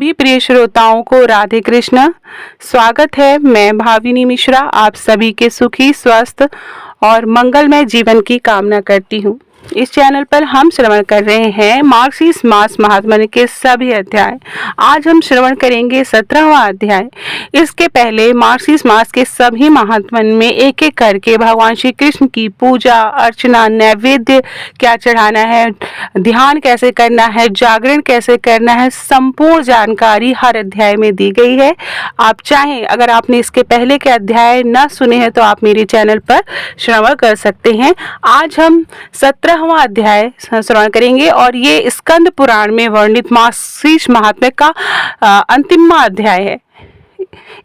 सभी प्रिय श्रोताओं को राधे कृष्ण। स्वागत है। मैं भाविनी मिश्रा आप सभी के सुखी, स्वस्थ और मंगलमय जीवन की कामना करती हूँ। इस चैनल पर हम श्रवण कर रहे हैं मार्गशीर्ष मास महात्म्य के सभी अध्याय। आज हम श्रवण करेंगे 17वां अध्याय। इसके पहले मार्गशीर्ष मास के सभी महात्म्य में एक एक करके भगवान श्री कृष्ण की पूजा अर्चना, नैवेद्य क्या चढ़ाना है, ध्यान कैसे करना है, जागरण कैसे करना है, संपूर्ण जानकारी हर अध्याय में दी गई है। आप चाहें अगर आपने इसके पहले के अध्याय न सुने हैं तो आप मेरे चैनल पर श्रवण कर सकते हैं। आज हम 17वां अध्याय श्रवण करेंगे और ये स्कंद पुराण में वर्णित मार्गशीर्ष महात्म्य का अंतिम अध्याय है।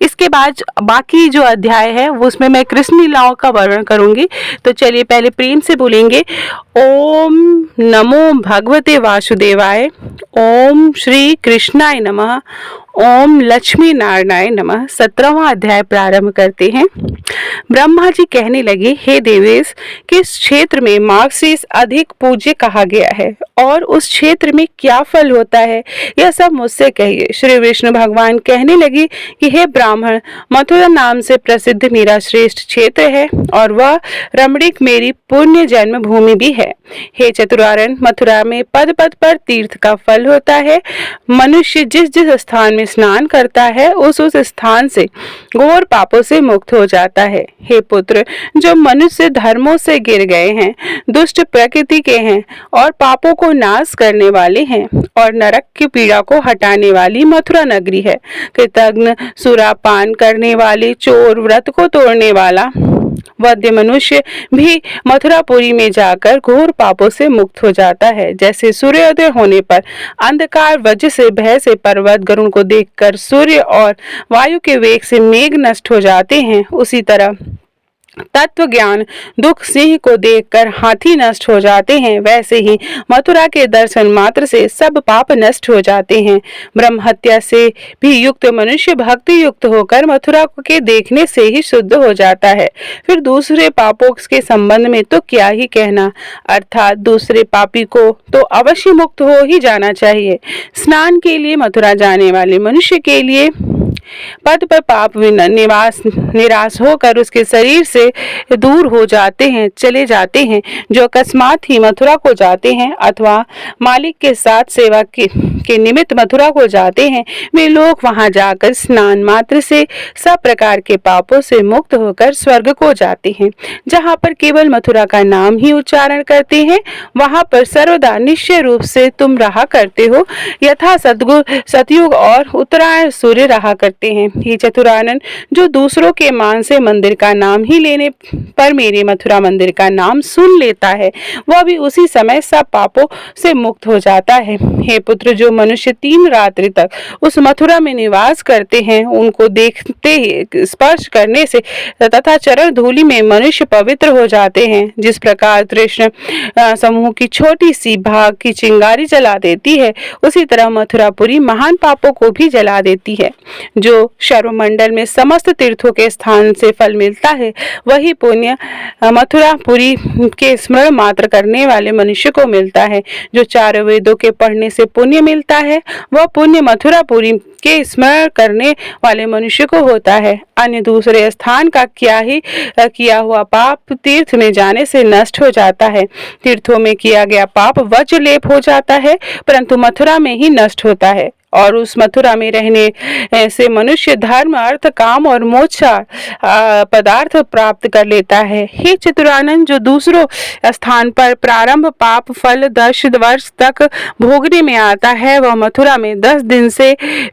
इसके बाद बाकी जो अध्याय है वो उसमें मैं कृष्ण लीलाओं का वर्णन करूंगी। तो चलिए पहले प्रेम से बोलेंगे ओम नमो भगवते वासुदेवाय, ओम श्री कृष्णाय नमः, ओम लक्ष्मी नारायणाय नमः। 17वां अध्याय प्रारंभ करते हैं। ब्रह्मा जी कहने लगे, हे देवेश, किस क्षेत्र में मार्गशीर्ष अधिक पूज्य कहा गया है और उस क्षेत्र में क्या फल होता है, यह सब मुझसे कहिए। श्री विष्णु भगवान कहने लगे कि हे ब्राह्मण, मथुरा नाम से प्रसिद्ध मेरा श्रेष्ठ क्षेत्र है और वह रमणीक मेरी पुण्य जन्म भूमि भी है। हे चतुरानन, मथुरा में पद पद पर तीर्थ का फल होता है। मनुष्य जिस जिस स्थान में स्नान करता है उस स्थान से घोर पापों से मुक्त हो जाता है। हे पुत्र, जो मनुष्य धर्मों से गिर गए हैं, दुष्ट प्रकृति के हैं और पापों को नाश करने वाले हैं और नरक की पीड़ा को हटाने वाली मथुरा नगरी है। कृतघ्न, सुरापान करने वाले, चोर, व्रत को तोड़ने वाला वध्य मनुष्य भी मथुरापुरी में जाकर घोर पापों से मुक्त हो जाता है। जैसे सूर्योदय होने पर अंधकार वज्र से भय से पर्वत गरुड़ को देखकर सूर्य और वायु के वेग से मेघ नष्ट हो जाते हैं, उसी तरह तत्व ज्ञान दुख सिंह को देखकर हाथी नष्ट हो जाते हैं, वैसे ही मथुरा के दर्शन मात्र से सब पाप नष्ट हो जाते हैं। ब्रह्म हत्या से भी युक्त मनुष्य भक्ति युक्त होकर मथुरा के देखने से ही शुद्ध हो जाता है। फिर दूसरे पापों के संबंध में तो क्या ही कहना, अर्थात दूसरे पापी को तो अवश्य मुक्त हो ही जाना चाहिए। स्नान के लिए मथुरा जाने वाले मनुष्य के लिए पद पर पाप निराश होकर उसके शरीर से दूर हो जाते हैं, चले जाते हैं। जो अकस्मात ही मथुरा को जाते हैं अथवा मालिक के साथ सेवा के निमित्त मथुरा को जाते हैं, वे लोग वहां जाकर स्नान मात्र से सब प्रकार के पापों से मुक्त होकर स्वर्ग को जाते हैं। जहां पर केवल मथुरा का नाम ही उच्चारण करते हैं, वहां पर सर्वदा निश्चय रूप से तुम रहा करते हो, यथा सतयुग और उत्तरायण सूर्य रहा करते हैं। ये चतुरानन, जो दूसरों के मान से मंदिर का नाम ही लेने पर मेरे मथुरा मंदिर का नाम सुन लेता है, वह भी उसी समय सब पापों से मुक्त हो जाता है। हे पुत्र, जो मनुष्य 3 रात्रि तक उस मथुरा में निवास करते हैं, उनको देखते ही स्पर्श करने से तथा चरण धूलि में मनुष्य पवित्र हो जाते हैं। जिस प्रकार तृष्ण समूह की छोटी सी भाग की चिंगारी जला देती है, उसी तरह मथुरापुरी महान पापों को भी जला देती है। जो शर्वमंडल में समस्त तीर्थों के स्थान से फल मिलता है, वही पुण्य मथुरापुरी के स्मरण मात्र करने वाले मनुष्य को मिलता है। जो 4 वेदों के पढ़ने से पुण्य मिलता है, वह पुण्य मथुरापुरी के स्मरण करने वाले मनुष्य को होता है। अन्य दूसरे स्थान का क्या ही किया हुआ पाप तीर्थ में जाने से नष्ट हो जाता है। तीर्थों में किया गया पाप वज्र लेप हो जाता है, परंतु मथुरा में ही नष्ट होता है और उस मथुरा में रहने से मनुष्य धर्म, अर्थ, काम और मोक्ष पदार्थ प्राप्त कर लेता है। हे चतुरानंद, जो दूसरों स्थान पर प्रारंभ पाप फल 10 वर्ष तक भोगने में आता है, वह मथुरा में 10 दिन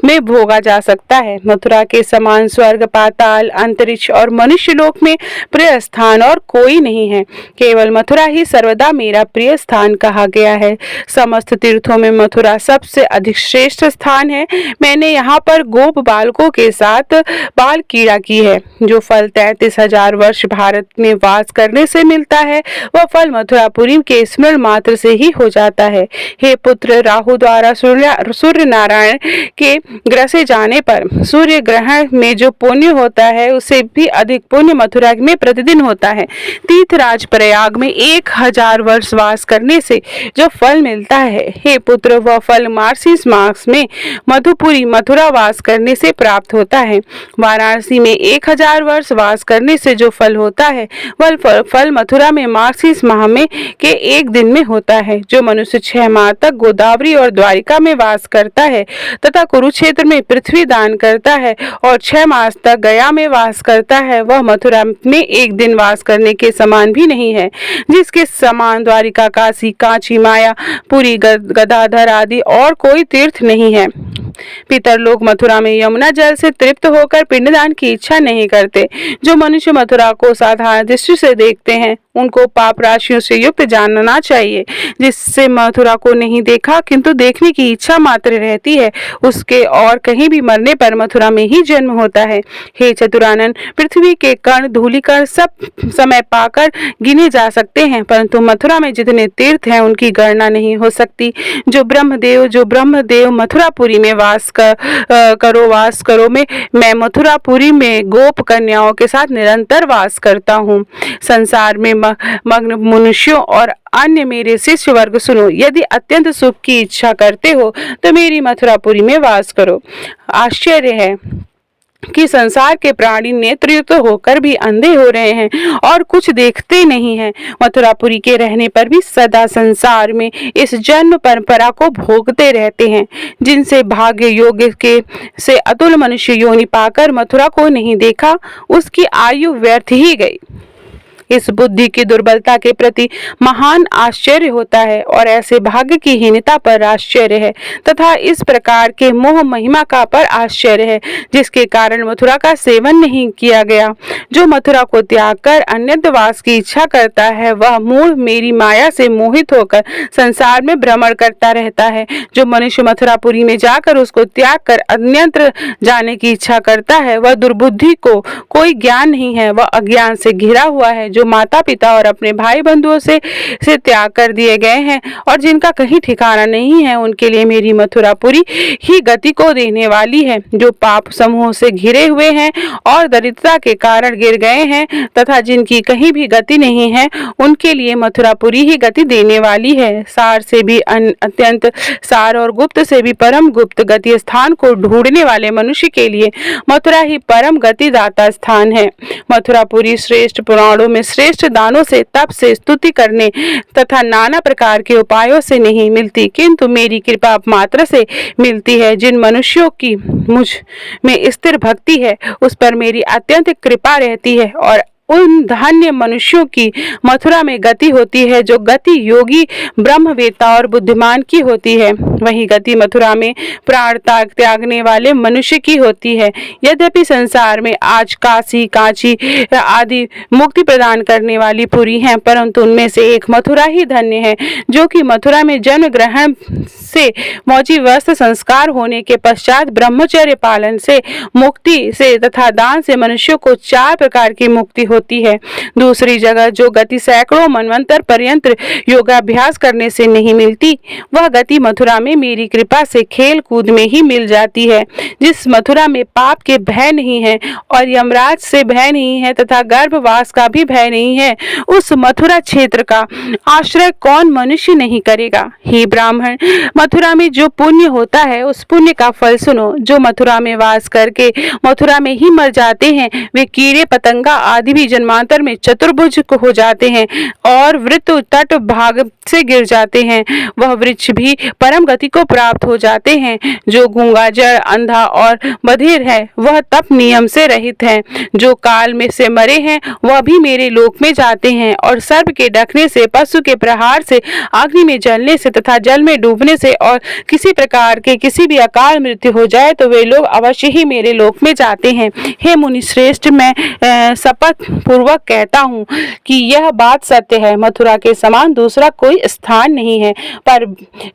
में भोगा जा सकता है। मथुरा के समान स्वर्ग, पाताल, अंतरिक्ष और मनुष्य लोक में प्रिय स्थान और कोई नहीं है। केवल मथुरा ही सर्वदा मेरा प्रिय स्थान कहा गया है। समस्त तीर्थों में मथुरा सबसे अधिक श्रेष्ठ स्थान है। मैंने यहाँ पर गोप बालकों के साथ बाल क्रीड़ा की है। जो फल 33,000 वर्ष भारत में वास करने से मिलता है, वह फल मथुरापुरी के स्मरण मात्र से ही हो जाता है। हे पुत्र, राहु द्वारा सूर्य नारायण के ग्रसे जाने पर सूर्य ग्रहण में जो पुण्य होता है, उससे भी अधिक पुण्य मथुरा में प्रतिदिन होता है। तीर्थराज प्रयाग में 1000 वर्ष वास करने से जो फल मिलता है, हे पुत्र, वह फल मार्गशीर्ष मास में मधुपुरी मथुरा वास करने से प्राप्त होता है। वाराणसी में 1000 वर्ष वास करने से जो फल होता है वह फल मथुरा में मार्गशीर्ष माह में के एक दिन में होता है। जो मनुष्य 6 माह तक गोदावरी और द्वारिका में वास करता है तथा कुरुक्षेत्र में पृथ्वी दान करता है और 6 मास तक गया में वास करता है, वह मथुरा में एक दिन वास करने के समान भी नहीं है। जिसके समान द्वारिका, काशी, कांची, माया, पुरी, गदाधर आदि और कोई तीर्थ नहीं है। पितर लोग मथुरा में यमुना जल से तृप्त होकर पिंडदान की इच्छा नहीं करते। जो मनुष्य मथुरा को साधारण दृष्टि से देखते हैं उनको पाप राशियों से युक्त जानना चाहिए। जिससे मथुरा को नहीं देखा किंतु देखने की इच्छा मात्र रहती है, उसके और कहीं भी मरने पर मथुरा में ही जन्म होता है। हे चतुरानन, पृथ्वी के कण धूलिकण सब समय पाकर गिने जा सकते हैं, परंतु मथुरा में जितने तीर्थ हैं उनकी गणना नहीं हो सकती। जो ब्रह्मदेव मथुरापुरी में वास करो मैं मथुरापुरी में गोप कन्याओं के साथ निरंतर वास करता हूँ। संसार में मग्न मनुष्यों और अन्य मेरे शिष्य वर्ग, सुनो, यदि अत्यंत सुख की इच्छा करते हो तो मेरी मथुरापुरी में वास करो। आश्चर्य है कि संसार के प्राणी नेत्रयुक्त होकर भी अंधे हो रहे हैं और कुछ देखते नहीं हैं। मथुरापुरी के रहने पर भी सदा संसार में इस जन्म परंपरा को भोगते रहते हैं। जिनसे भाग्य योग के से अतुल मनुष्य योनि पाकर मथुरा को नहीं देखा, उसकी आयु व्यर्थ ही गई। इस बुद्धि की दुर्बलता के प्रति महान आश्चर्य होता है और ऐसे भाग्य की हीनता पर आश्चर्य है तथा इस प्रकार के मोह महिमा का पर आश्चर्य है जिसके कारण मथुरा का सेवन नहीं किया गया। जो मथुरा को त्याग कर अन्यत्र वास की इच्छा करता है वह मूढ़ मेरी माया से मोहित होकर संसार में भ्रमण करता रहता है। जो मनुष्य मथुरापुरी में जाकर उसको त्याग कर अन्यत्र जाने की इच्छा करता है वह दुर्बुद्धि को कोई ज्ञान नहीं है, वह अज्ञान से घिरा हुआ है। जो माता पिता और अपने भाई बंधुओं से त्याग कर दिए गए हैं और जिनका कहीं ठिकाना नहीं है, उनके लिए मेरी मथुरापुरी ही गति को देने वाली है। जो पाप समूह से घिरे हुए हैं और दरिद्रता के कारण गिर गए हैं तथा जिनकी कहीं भी गति नहीं है, उनके लिए मथुरापुरी ही गति देने वाली है। सार से भी अत्यंत सार और गुप्त से भी परम गुप्त गति स्थान को ढूंढने वाले मनुष्य के लिए मथुरा ही परम गति दाता स्थान है। मथुरापुरी श्रेष्ठ पुराणों में श्रेष्ठ दानों से, तप से, स्तुति करने तथा नाना प्रकार के उपायों से नहीं मिलती, किंतु मेरी कृपा मात्र से मिलती है। जिन मनुष्यों की मुझ में स्थिर भक्ति है उस पर मेरी अत्यंत कृपा रहती है और उन धन्य मनुष्यों की मथुरा में गति होती है जो गति योगी ब्रह्मवेता और बुद्धिमान की होती है। वही गति मथुरा में प्राण त्यागने वाले मनुष्य की होती है। यद्यपि संसार में आज काशी, कांची आदि मुक्ति प्रदान करने वाली पुरी हैं, परंतु उनमें से एक मथुरा ही धन्य है जो कि मथुरा में जन्म ग्रहण से, मौजी वस्त्र संस्कार होने के पश्चात ब्रह्मचर्य पालन से, मुक्ति से तथा दान से मनुष्यों को 4 प्रकार की मुक्ति होती है। दूसरी जगह जो गति सैकड़ों मनवंतर पर्यंत योगाभ्यास करने से नहीं मिलती, वह गति मथुरा में मेरी कृपा से खेल कूद में ही मिल जाती है। जिस मथुरा में पाप के भय नहीं है और यमराज से भय नहीं है तथा गर्भवास का भी भय नहीं है, उस मथुरा क्षेत्र का आश्रय कौन मनुष्य नहीं करेगा। हे ब्राह्मण, मथुरा में जो पुण्य होता है उस पुण्य का फल सुनो। जो मथुरा में वास करके मथुरा में ही मर जाते हैं, वे कीड़े पतंगा आदि भी जन्मांतर में चतुर्भुज हो जाते हैं और वृत्त तट भाग से गिर जाते हैं। वह वृक्ष भी परम गति को प्राप्त हो जाते हैं। जो गूंगा, जड़, अंधा और बधिर है वह तप नियम से रहित है। जो काल में से मरे हैं वह भी मेरे लोक में जाते हैं और सर्प के डकने से, पशु के प्रहार से, अग्नि में जलने से तथा जल में डूबने से और किसी प्रकार के किसी भी अकाल मृत्यु हो जाए तो वे लोग अवश्य ही मेरे लोक में जाते हैं। हे मुनि श्रेष्ठ, मैं शपथ पूर्वक कहता हूँ कि यह बात सत्य है। मथुरा के समान दूसरा कोई स्थान नहीं है, पर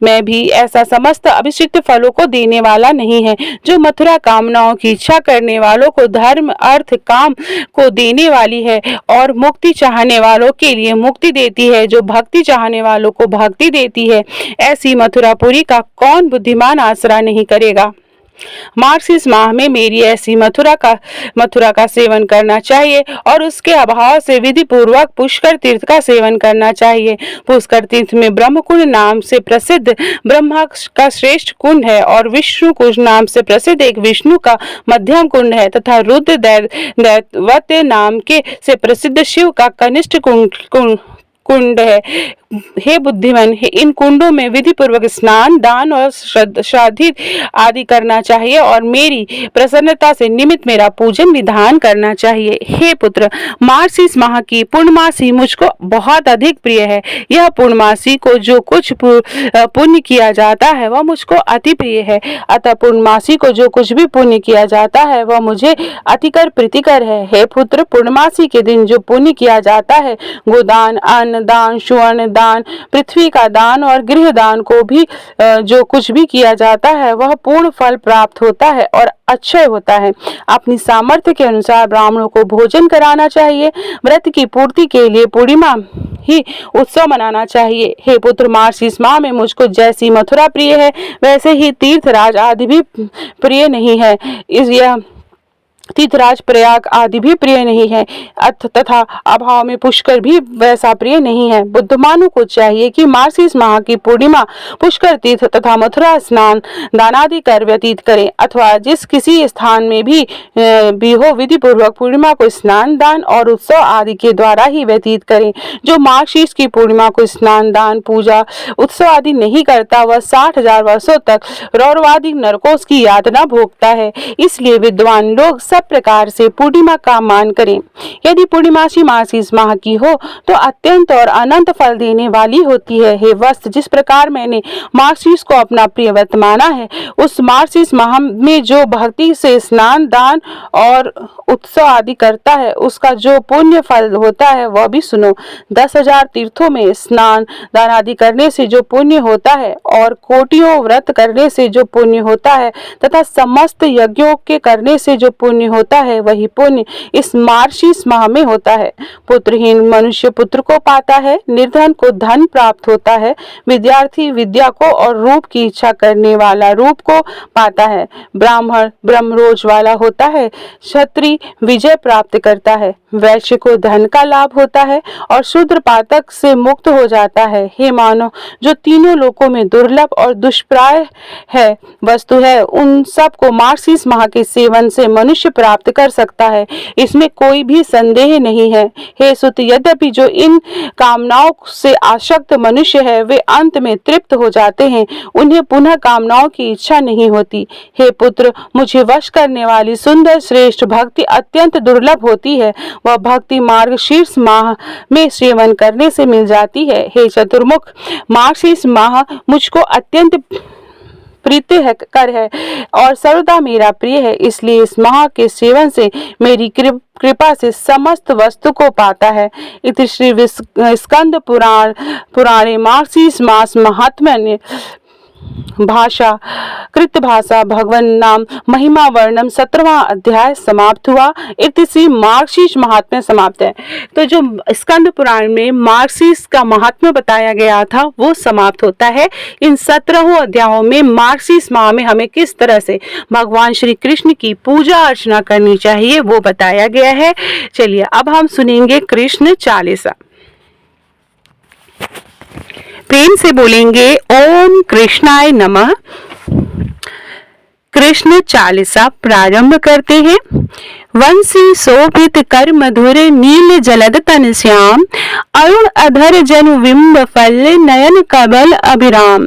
मैं भी ऐसा समस्त अभिषिक्त फलों को देने वाला नहीं है। जो मथुरा कामनाओं की इच्छा करने वालों को धर्म, अर्थ, काम को देने वाली है और मुक्ति चाहने वालों के लिए मुक्ति देती है, जो भक्ति चाहने वालों को भक्ति देती है, ऐसी मथुरापुरी का कौन बुद्धिमान आसरा नहीं करेगा। मार्गशीर्ष माह में मेरी ऐसी मथुरा का सेवन करना चाहिए और उसके अभाव से विधि पूर्वक पुष्कर तीर्थ का सेवन करना चाहिए। पुष्कर तीर्थ में ब्रह्मकुंड नाम से प्रसिद्ध ब्रह्मा का श्रेष्ठ कुंड है और विष्णु कुंड नाम से प्रसिद्ध एक विष्णु का मध्यम कुंड है तथा रुद्र दैवत्य नाम के से प्रसिद्ध शिव का कनिष्ठ कुंड है। हे बुद्धिमान, इन कुंडों में विधि पूर्वक स्नान, दान और श्राद्ध आदि करना चाहिए और मेरी प्रसन्नता से निमित्त मेरा पूजन विधान करना चाहिए। हे पुत्र, मार्गशीर्ष माह की पूर्णमासी मुझको बहुत अधिक प्रिय है। यह पूर्णमासी को जो कुछ पुण्य किया जाता है वह मुझको अति प्रिय है। अतः पूर्णमासी को जो कुछ भी पुण्य किया जाता है वह मुझे अतिकर प्रीतिकर है। हे पुत्र, पूर्णमासी के दिन जो पुण्य किया जाता है, गोदान, अन्न दान, स्वर्ण दान, पृथ्वी का दान और गृह दान को भी जो कुछ भी किया जाता है वह पूर्ण फल प्राप्त होता है और अक्षय होता है। अपनी सामर्थ्य के अनुसार ब्राह्मणों को भोजन कराना चाहिए। व्रत की पूर्ति के लिए पूर्णिमा ही उत्सव मनाना चाहिए। हे पुत्र, मार्गशीर्ष माह में मुझको जैसी मथुरा प्रिय है वैसे ही तीर्थराज आदि भी प्रिय नहीं है। तीर्थराज प्रयाग आदि भी प्रिय नहीं है तथा अभाव में पुष्कर भी वैसा प्रिय नहीं है। बुद्धिमानों को चाहिए कि मार्गशीर्ष माह की पूर्णिमा पुष्कर तीर्थ तथा मथुरा स्नान दानादि कर व्यतीत करें अथवा जिस किसी स्थान में भी हो विधि पूर्वक पूर्णिमा को स्नान दान और उत्सव आदि के द्वारा ही व्यतीत करें। जो मार्गशीर्ष की पूर्णिमा को स्नान दान पूजा उत्सव आदि नहीं करता वह 60,000 वर्षों तक रौरवादी नरकों की यातना भोगता है। इसलिए विद्वान लोग सब प्रकार से पूर्णिमा का मान करें। यदि पूर्णिमासी मार्गशीर्ष माह की हो तो अत्यंत और अनंत फल देने वाली होती है। हे वत्स, जिस प्रकार मैंने मार्गशीर्ष को अपना प्रिय व्रत माना है, उस मार्गशीर्ष माह में जो भक्ति से स्नान दान और उत्सव आदि करता है उसका जो पुण्य फल होता है वह भी सुनो। 10,000 तीर्थों में स्नान दान आदि करने से जो पुण्य होता है और कोटियों व्रत करने से जो पुण्य होता है तथा समस्त यज्ञों के करने से जो पुण्य होता है वही पुण्य इस मार्गशीर्ष माह में होता है। पुत्रहीन मनुष्य पुत्र को पाता है, निर्धन को धन प्राप्त होता है, विद्यार्थी विद्या को और रूप की इच्छा करने वाला रूप को पाता है, ब्राह्मण ब्रह्मरोज वाला होता है, क्षत्रिय विजय प्राप्त करता है, वैश्य को धन का लाभ होता है और शूद्र पातक से मुक्त हो जाता है। हे मानव, जो तीनों लोकों में दुर्लभ और दुष्प्राय है वस्तु है उन सब को मार्गशीर्ष माह के सेवन से मनुष्य प्राप्त कर सकता है, इसमें कोई भी संदेह नहीं है। हे सुत, यद्यपि जो इन कामनाओं से आसक्त मनुष्य है वे अंत में तृप्त हो जाते हैं, उन्हें पुनः कामनाओं की इच्छा नहीं होती। हे पुत्र, मुझे वश करने वाली सुंदर श्रेष्ठ भक्ति अत्यंत दुर्लभ होती है। वह भक्ति मार्गशीर्ष माह में सेवन करने से मिल जाती है। हे चतुर्मुख, मार्गशीर्ष माह मुझको अत्यंत प्रीतिकर है और सर्वदा मेरा प्रिय है, इसलिए इस माह के सेवन से मेरी कृपा से समस्त वस्तु को पाता है। इति श्री स्कंद पुराणे मार्गशीर्ष मास महात्म्य भाषा कृत भाषा भगवान नाम महिमा वर्णम 17वां अध्याय समाप्त हुआ। इति मार्गशीर्ष महात्म्य समाप्त है। तो जो स्कंद पुराण में मार्गशीर्ष का महात्म्य बताया गया था वो समाप्त होता है। इन 17 अध्यायों में मार्गशीर्ष माह में हमें किस तरह से भगवान श्री कृष्ण की पूजा अर्चना करनी चाहिए वो बताया गया है। चलिए अब हम सुनेंगे कृष्ण चालीसा। प्रेम से बोलेंगे ओम कृष्णाय नमः। कृष्ण चालीसा प्रारंभ करते हैं। वंशी शोभित कर मधुर नील जलद तन श्याम, अरुण अधर जनु बिंब फल नयन कबल अभिराम,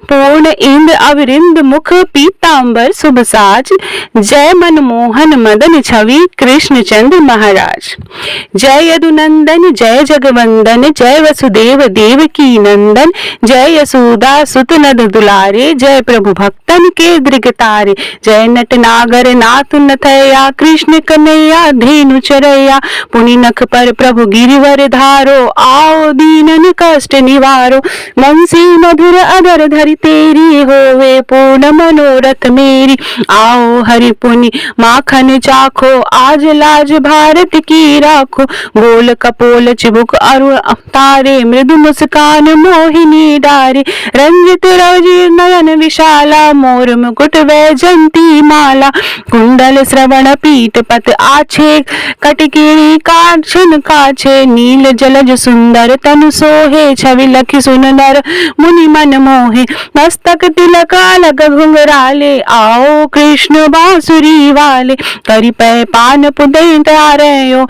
पूर्ण इंद्र अविरिंद मुख पीतांबर शुभ साज, जय मनमोहन मदन छवि कृष्ण चंद्र महाराज। जय यदुनंदन जय जगवंदन, जय वसुदेव देवकी नंदन, जय यशोदा सुत नद दुलारे, जय प्रभु भक्तन के दृगतारे, जय नट नागर नाथ नथया, कृष्ण कन्हैया धेनु चरैया, पुनि नख पर प्रभु गिरिवर धारो, आओ दीनन कष्ट निवारो, वंशी मधुर अधर धरि तेरी, होवे पूर्ण मनोरथ मेरी, आओ हरि पुनि माखन चाखो, आज लाज भारत की राखो, गोल कपोल चिबुक अरुण तारे, मृदु मुस्कान मोहिनी डारे, रंजित रवि नयन विशाला, मोर मुकुट वै वैजयंती माला, कुंडल श्रवण पीठ पत आछे, कटकिणी कांचन काछे, नील जलज सुंदर तनु सोहे, छवि लखि सुंदर मुनि मन मोहे, मस्तक तिलक अलग घुंघराले, आओ कृष्ण बांसुरी वाले, करि पै पान पुदै तारयो,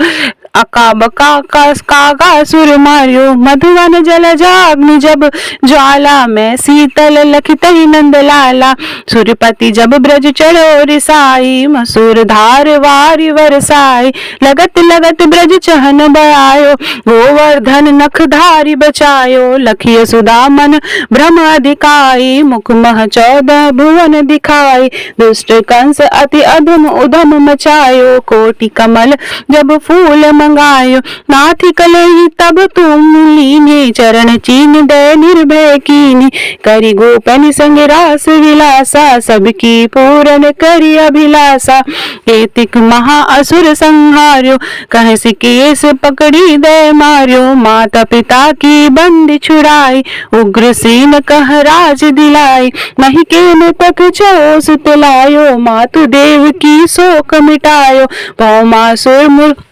अका बका कागा सुर मार्यो, मधुवन जल जाग्नि जब ज्वाला, मैं शीतल लखितहि नंद लाला, सुरपति जब ब्रज चढ़ो रिसाई, मसूर धार वारि वरसाई, लगत लगत ब्रज चहन बयायो, गोवर्धन नख धारी बचायो, लखिय सुदामन भ्रम अधिकाई, मुख मह 14 भुवन दिखाई, दुष्ट कंस अति अधम उधम मचायो, कोटि कमल जब फूल मंगायो, नाथि कलहि तब तुम लीने, चरण चीन दे निर्भय कीनी, करि गोपन संग रास विलासा, सबकी पूरन करि अभिलाषा, एतिक महा असुर संहार्यो, कहसि केस पकड़ी दे मार्यो, माता पिता की बंदी छुड़ाई, उग्रसेन कह राज दिलाई, महिकेन तक चोस तुलायो, मातु देव की शोक मिटायो, भौमासुर मूर्ख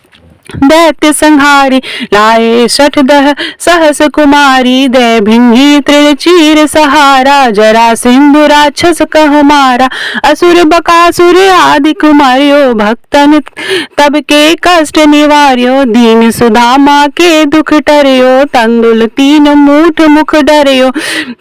दैत्य संहारी, लाए 60 सहस कुमारी, दे भिंगी तृण चीर सहारा, जरा सिंधु राक्षस कह मारा, असुर बकासुर आदि कुमारियो, भक्तन तब के कष्ट निवार्यो, दीन सुदामा के दुख टर्यो, तंदुल 3 मूठ मुख डर्यो,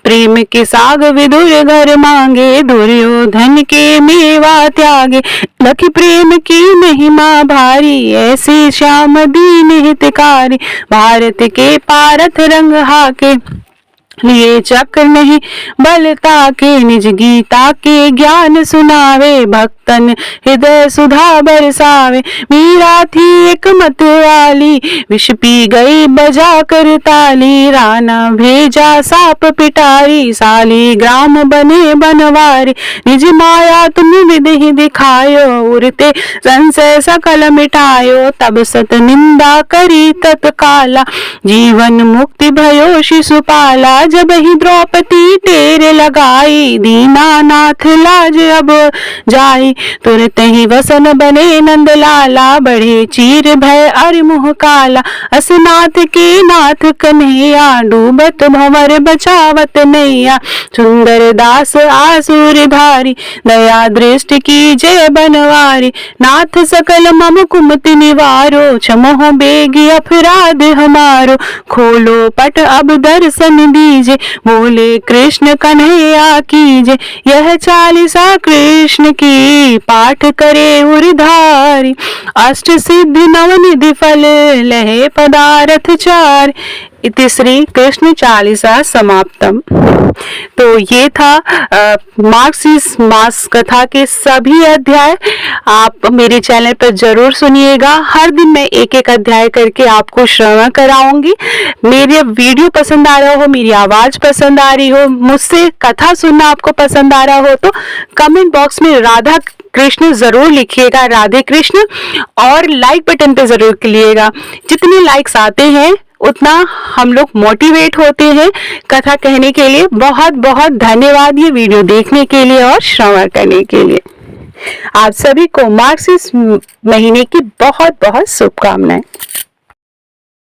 प्रेम के साग विदुर घर मांगे, दुर्योधन के मेवा त्यागे, लखि प्रेम की महिमा भारी, ऐसी श्याम दीन हितकारी, भारत के पारथ रंग हाके, लिए चक्र नहीं बलता के, निज गीता के ज्ञान सुनावे, भक्तन हृदय सुधा बरसावे, मीरा थी एक मत वाली, विष पी गई बजा कर ताली, राना भेजा साप पिटारी, साली ग्राम बने बनवारी, निज माया तुम विधि दिखायो, उरते संशय सकल मिटायो, तब सत निंदा करी तत्काला, जीवन मुक्ति भयो शिशुपाला, जब ही द्रौपदी टेर लगाई, दीनानाथ लाज अब जाई, तुरत ही वसन बने नंद लाला, बढ़े चीर भय अरि मुह काला, असनाथ के नाथ कन्हैया, डूबत भंवर बचावत नैया, सुंदर दास आसुर धारी, दया दृष्टि की जय बनवारी, नाथ सकल मम कुमति निवारो, क्षमो बेगी अपराध हमारो, खोलो पट अब दर्शन दीजे, बोले कृष्ण कन्हैया कीजे, यह 40 कृष्ण की पाठ करे उरधारी, अष्ट सिद्धि नवनिधि फल लहे पदारथ 4, इति श्री कृष्ण 40 समाप्तम। तो ये था मार्क्सिस्ट मास कथा के सभी अध्याय। आप मेरे चैनल पर जरूर सुनिएगा, हर दिन मैं एक एक अध्याय करके आपको श्रवण कराऊंगी। मेरे वीडियो पसंद आ रहा हो, मेरी आवाज पसंद आ रही हो, मुझसे कथा सुनना आपको पसंद आ रहा हो, तो कमेंट बॉक्स में राधा कृष्ण जरूर लिखिएगा, राधे कृष्ण, और लाइक बटन पे जरूर क्लिएगा। जितने लाइक्स आते हैं उतना हम लोग मोटिवेट होते हैं कथा कहने के लिए। बहुत बहुत धन्यवाद ये वीडियो देखने के लिए और श्रवण करने के लिए। आप सभी को मार्क्सिस्ट महीने की बहुत बहुत शुभकामनाएं।